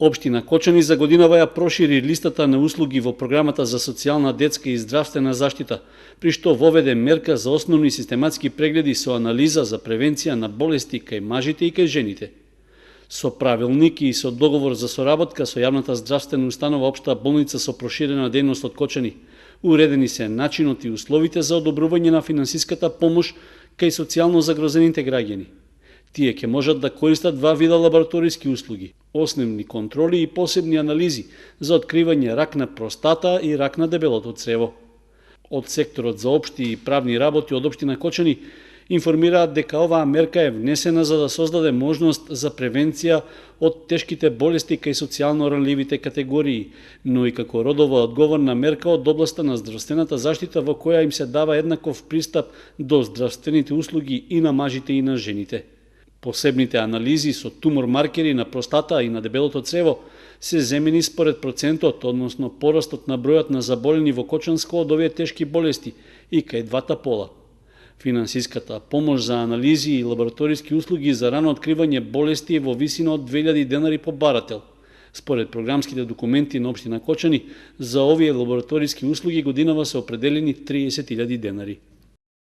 Општина Кочани за годинава ја прошири листата на услуги во програмата за социјална, детска и здравствена заштита, при што воведе мерка за основни систематски прегледи со анализа за превенција на болести кај мажите и кај жените. Со правилник и со договор за соработка со јавната здравствена установа Општа болница со проширена дејност од Кочани, уредени се начинот и условите за одобрување на финансиската помош кај социјално загрозените граѓани. Тие ќе можат да користат два вида лабораториски услуги, основни контроли и посебни анализи за откривање рак на простата и рак на дебелото црево. Од секторот за општи и правни работи од Општина Кочани информираат дека оваа мерка е внесена за да создаде можност за превенција од тешките болести кај социјално ранливите категории, но и како родово одговорна мерка од областа на здравствената заштита во која им се дава еднаков пристап до здравствените услуги и на мажите и на жените. Посебните анализи со тумор маркери на простата и на дебелото црево се земени според процентот, односно порастот на бројот на заболени во Кочанско од овие тешки болести и кај двата пола. Финансиската помош за анализи и лабораториски услуги за рано откривање болести е во висина од 2000 денари по барател. Според програмските документи на Општина Кочани, за овие лабораториски услуги годинава се определени 30.000 денари.